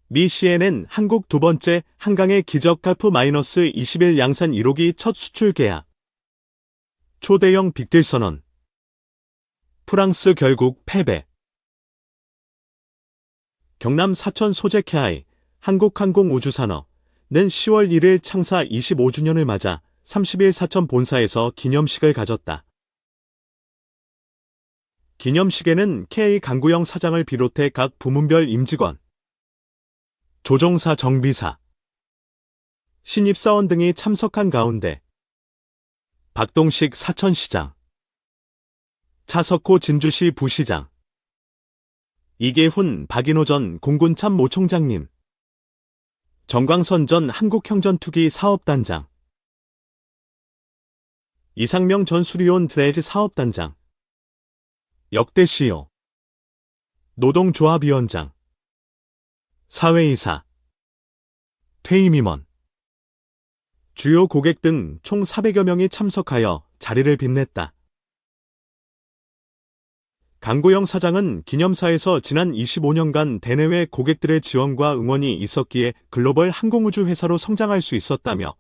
미 CNN 한국 두 번째 한강의 기적 카프-21 양산 1호기 첫 수출 계약. 초대형 빅딜 선언. 프랑스 결국 패배. 경남 사천 소재 KI 한국항공우주산업은 10월 1일 창사 25주년을 맞아 30일 사천 본사에서 기념식을 가졌다. 기념식에는 KI 강구영 사장을 비롯해 각 부문별 임직원, 조종사 정비사, 신입사원 등이 참석한 가운데 박동식 사천시장, 차석호 진주시 부시장, 이계훈 박인호 전 공군 참모총장님, 정광선 전 한국형전투기 사업단장, 이상명 전 수리온 드레즈 사업단장, 역대 CEO, 노동조합위원장, 사회이사, 퇴임임원, 주요 고객 등 총 400여 명이 참석하여 자리를 빛냈다. 강구영 사장은 기념사에서 지난 25년간 대내외 고객들의 지원과 응원이 있었기에 글로벌 항공우주 회사로 성장할 수 있었다며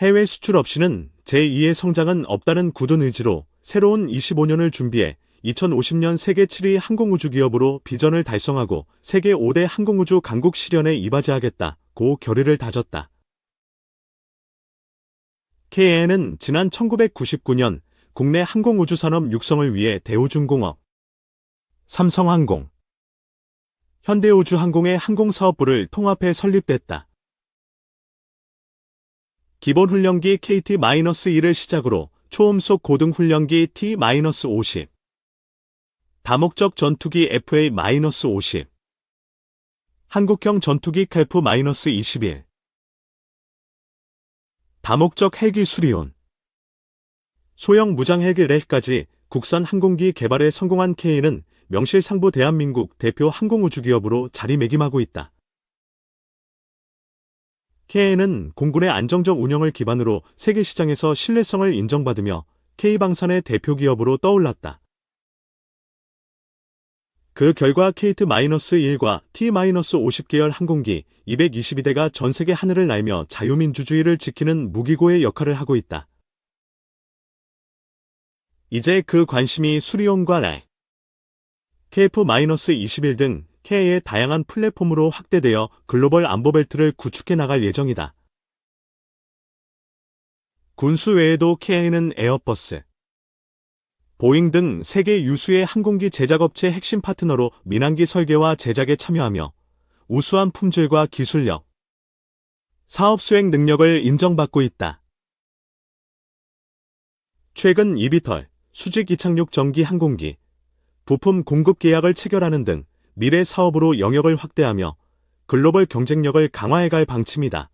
해외 수출 없이는 제2의 성장은 없다는 굳은 의지로 새로운 25년을 준비해 2050년 세계 7위 항공우주 기업으로 비전을 달성하고 세계 5대 항공우주 강국 실현에 이바지하겠다고 결의를 다졌다. KA는 지난 1999년 국내 항공우주산업 육성을 위해 대우중공업, 삼성항공, 현대우주항공의 항공사업부를 통합해 설립됐다. 기본훈련기 KT-1을 시작으로 초음속 고등훈련기 T-50, 다목적 전투기 FA-50, 한국형 전투기 KF-21, 다목적 헬기 수리온, 소형 무장 헬기 렉까지 국산 항공기 개발에 성공한 KA는 명실상부 대한민국 대표 항공우주기업으로 자리매김하고 있다. KA는 공군의 안정적 운영을 기반으로 세계시장에서 신뢰성을 인정받으며 K방산의 대표기업으로 떠올랐다. 그 결과 KT-1과 T-50 계열 항공기 222대가 전세계 하늘을 날며 자유민주주의를 지키는 무기고의 역할을 하고 있다. 이제 그 관심이 수리온과 렉, KF-21 등 KA의 다양한 플랫폼으로 확대되어 글로벌 안보벨트를 구축해 나갈 예정이다. 군수 외에도 KA는 에어버스, 보잉 등 세계 유수의 항공기 제작업체 핵심 파트너로 민항기 설계와 제작에 참여하며 우수한 품질과 기술력, 사업 수행 능력을 인정받고 있다. 최근 이비털, 수직 이착륙 전기 항공기, 부품 공급 계약을 체결하는 등 미래 사업으로 영역을 확대하며 글로벌 경쟁력을 강화해갈 방침이다.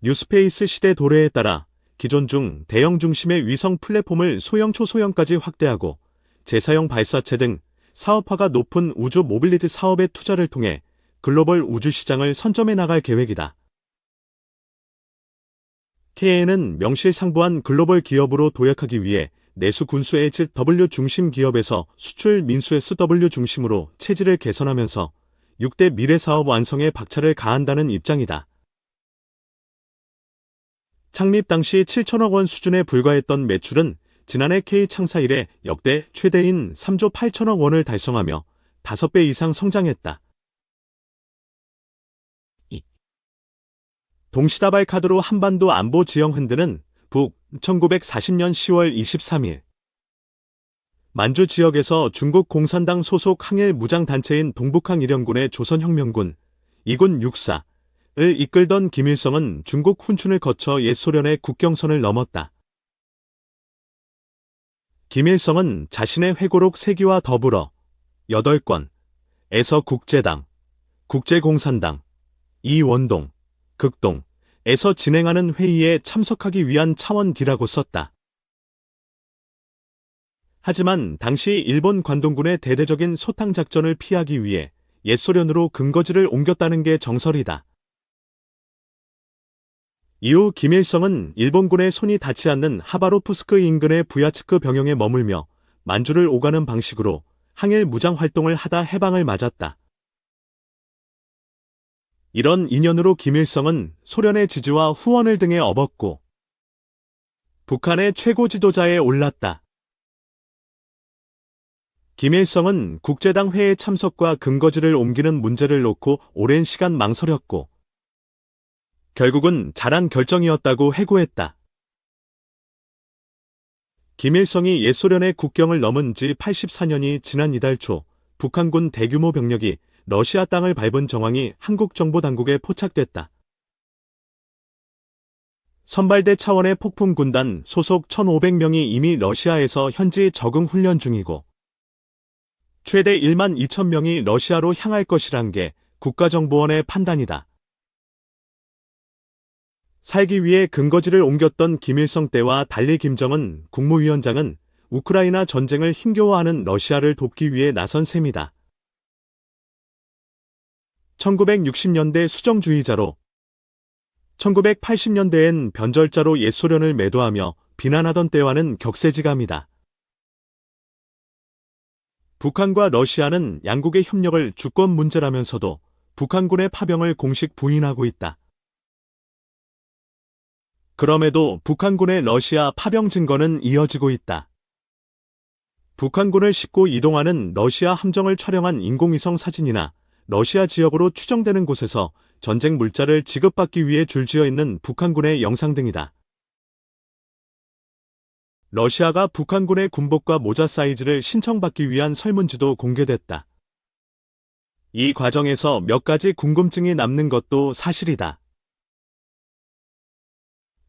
뉴스페이스 시대 도래에 따라 기존 중 대형 중심의 위성 플랫폼을 소형 초소형까지 확대하고 재사용 발사체 등 사업화가 높은 우주 모빌리티 사업에 투자를 통해 글로벌 우주 시장을 선점해 나갈 계획이다. KA는 명실상부한 글로벌 기업으로 도약하기 위해 내수 군수 HW 중심 기업에서 수출 민수 SW 중심으로 체질을 개선하면서 6대 미래 사업 완성에 박차를 가한다는 입장이다. 창립 당시 7천억 원 수준에 불과했던 매출은 지난해 K 창사 이래 역대 최대인 3조 8천억 원을 달성하며 5배 이상 성장했다. 동시다발 카드로 한반도 안보 지형 흔드는 북 1940년 10월 23일 만주 지역에서 중국 공산당 소속 항일 무장단체인 동북항일연군의 조선혁명군 2군 육사를 이끌던 김일성은 중국 훈춘을 거쳐 옛 소련의 국경선을 넘었다. 김일성은 자신의 회고록 세기와 더불어 8권에서 국제당, 국제공산당, 이원동, 극동에서 진행하는 회의에 참석하기 위한 차원기라고 썼다. 하지만 당시 일본 관동군의 대대적인 소탕작전을 피하기 위해 옛 소련으로 근거지를 옮겼다는 게 정설이다. 이후 김일성은 일본군의 손이 닿지 않는 하바로프스크 인근의 부야츠크 병영에 머물며 만주를 오가는 방식으로 항일 무장 활동을 하다 해방을 맞았다. 이런 인연으로 김일성은 소련의 지지와 후원을 등에 업었고 북한의 최고 지도자에 올랐다. 김일성은 국제당 회의 참석과 근거지를 옮기는 문제를 놓고 오랜 시간 망설였고 결국은 잘한 결정이었다고 해고했다. 김일성이 옛소련의 국경을 넘은 지 84년이 지난 이달 초 북한군 대규모 병력이 러시아 땅을 밟은 정황이 한국 정보 당국에 포착됐다. 선발대 차원의 폭풍군단 소속 1,500명이 이미 러시아에서 현지 적응 훈련 중이고 최대 1만 2천 명이 러시아로 향할 것이란 게 국가정보원의 판단이다. 살기 위해 근거지를 옮겼던 김일성 때와 달리 김정은 국무위원장은 우크라이나 전쟁을 힘겨워하는 러시아를 돕기 위해 나선 셈이다. 1960년대 수정주의자로 1980년대엔 변절자로 옛소련을 매도하며 비난하던 때와는 격세지감이다. 북한과 러시아는 양국의 협력을 주권 문제라면서도 북한군의 파병을 공식 부인하고 있다. 그럼에도 북한군의 러시아 파병 증거는 이어지고 있다. 북한군을 싣고 이동하는 러시아 함정을 촬영한 인공위성 사진이나 러시아 지역으로 추정되는 곳에서 전쟁 물자를 지급받기 위해 줄지어 있는 북한군의 영상 등이다. 러시아가 북한군의 군복과 모자 사이즈를 신청받기 위한 설문지도 공개됐다. 이 과정에서 몇 가지 궁금증이 남는 것도 사실이다.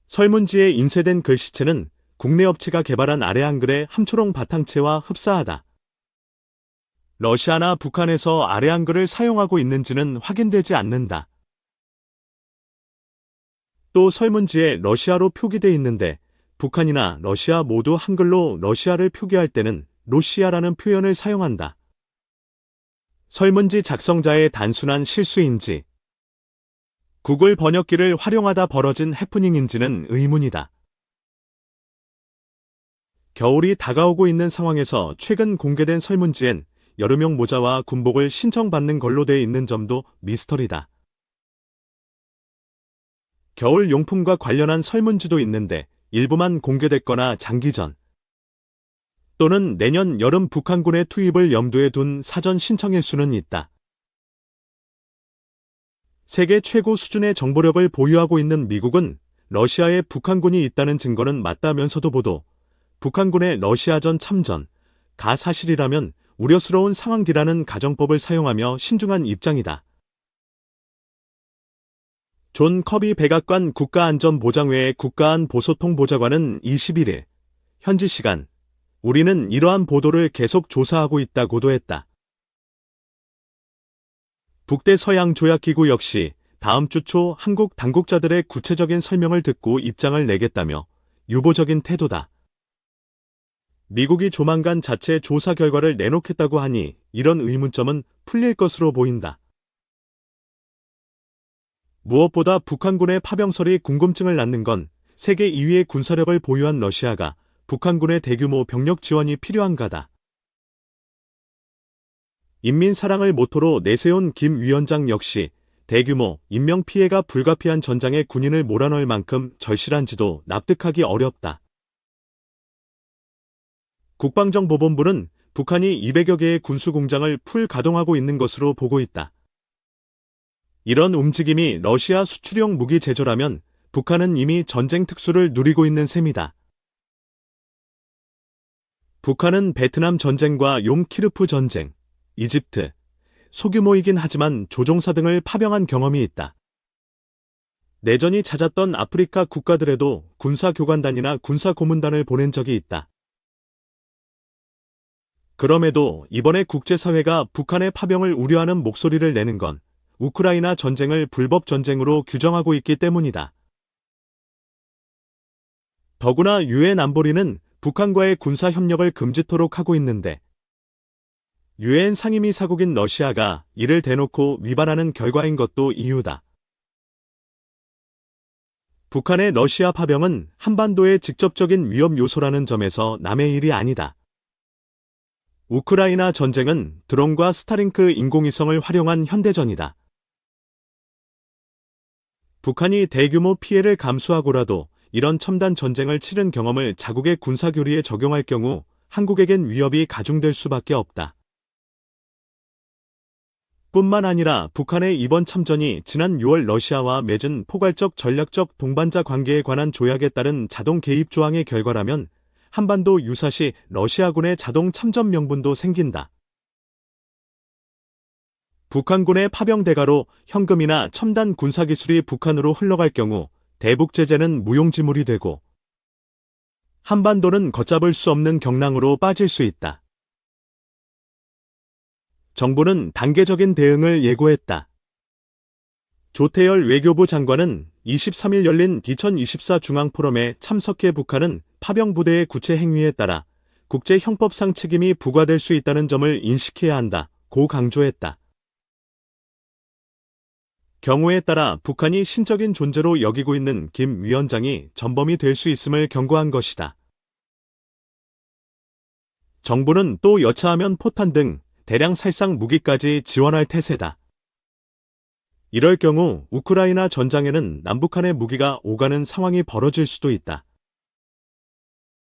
설문지에 인쇄된 글씨체는 국내 업체가 개발한 아래 한글의 함초롱 바탕체와 흡사하다. 러시아나 북한에서 아래 한글을 사용하고 있는지는 확인되지 않는다. 또 설문지에 러시아로 표기돼 있는데 북한이나 러시아 모두 한글로 러시아를 표기할 때는 로시아라는 표현을 사용한다. 설문지 작성자의 단순한 실수인지 구글 번역기를 활용하다 벌어진 해프닝인지는 의문이다. 겨울이 다가오고 있는 상황에서 최근 공개된 설문지엔 여름용 모자와 군복을 신청받는 걸로 돼 있는 점도 미스터리다. 겨울 용품과 관련한 설문지도 있는데 일부만 공개됐거나 장기전 또는 내년 여름 북한군의 투입을 염두에 둔 사전 신청일 수는 있다. 세계 최고 수준의 정보력을 보유하고 있는 미국은 러시아에 북한군이 있다는 증거는 맞다면서도 보도 북한군의 러시아전 참전, 가 사실이라면 우려스러운 상황이라는 가정법을 사용하며 신중한 입장이다. 존 커비 백악관 국가안전보장회의 국가안보소통보좌관은 21일 현지 시간 우리는 이러한 보도를 계속 조사하고 있다고도 했다. 북대서양조약기구 역시 다음 주 초 한국 당국자들의 구체적인 설명을 듣고 입장을 내겠다며 유보적인 태도다. 미국이 조만간 자체 조사 결과를 내놓겠다고 하니 이런 의문점은 풀릴 것으로 보인다. 무엇보다 북한군의 파병설이 궁금증을 낳는 건 세계 2위의 군사력을 보유한 러시아가 북한군의 대규모 병력 지원이 필요한가다. 인민사랑을 모토로 내세운 김 위원장 역시 대규모 인명피해가 불가피한 전장에 군인을 몰아넣을 만큼 절실한지도 납득하기 어렵다. 국방정보본부는 북한이 200여 개의 군수공장을 풀 가동하고 있는 것으로 보고 있다. 이런 움직임이 러시아 수출용 무기 제조라면 북한은 이미 전쟁 특수를 누리고 있는 셈이다. 북한은 베트남 전쟁과 용키르프 전쟁, 이집트, 소규모이긴 하지만 조종사 등을 파병한 경험이 있다. 내전이 잦았던 아프리카 국가들에도 군사교관단이나 군사고문단을 보낸 적이 있다. 그럼에도 이번에 국제사회가 북한의 파병을 우려하는 목소리를 내는 건 우크라이나 전쟁을 불법 전쟁으로 규정하고 있기 때문이다. 더구나 유엔 안보리는 북한과의 군사 협력을 금지토록 하고 있는데 유엔 상임이사국인 러시아가 이를 대놓고 위반하는 결과인 것도 이유다. 북한의 러시아 파병은 한반도의 직접적인 위협 요소라는 점에서 남의 일이 아니다. 우크라이나 전쟁은 드론과 스타링크 인공위성을 활용한 현대전이다. 북한이 대규모 피해를 감수하고라도 이런 첨단 전쟁을 치른 경험을 자국의 군사교리에 적용할 경우 한국에겐 위협이 가중될 수밖에 없다. 뿐만 아니라 북한의 이번 참전이 지난 6월 러시아와 맺은 포괄적 전략적 동반자 관계에 관한 조약에 따른 자동 개입 조항의 결과라면 한반도 유사시 러시아군의 자동 참전 명분도 생긴다. 북한군의 파병 대가로 현금이나 첨단 군사기술이 북한으로 흘러갈 경우 대북 제재는 무용지물이 되고 한반도는 걷잡을 수 없는 경랑으로 빠질 수 있다. 정부는 단계적인 대응을 예고했다. 조태열 외교부 장관은 23일 열린 2024 중앙포럼에 참석해 북한은 파병부대의 구체 행위에 따라 국제형법상 책임이 부과될 수 있다는 점을 인식해야 한다고 강조했다. 경우에 따라 북한이 신적인 존재로 여기고 있는 김 위원장이 전범이 될 수 있음을 경고한 것이다. 정부는 또 여차하면 포탄 등 대량 살상 무기까지 지원할 태세다. 이럴 경우 우크라이나 전장에는 남북한의 무기가 오가는 상황이 벌어질 수도 있다.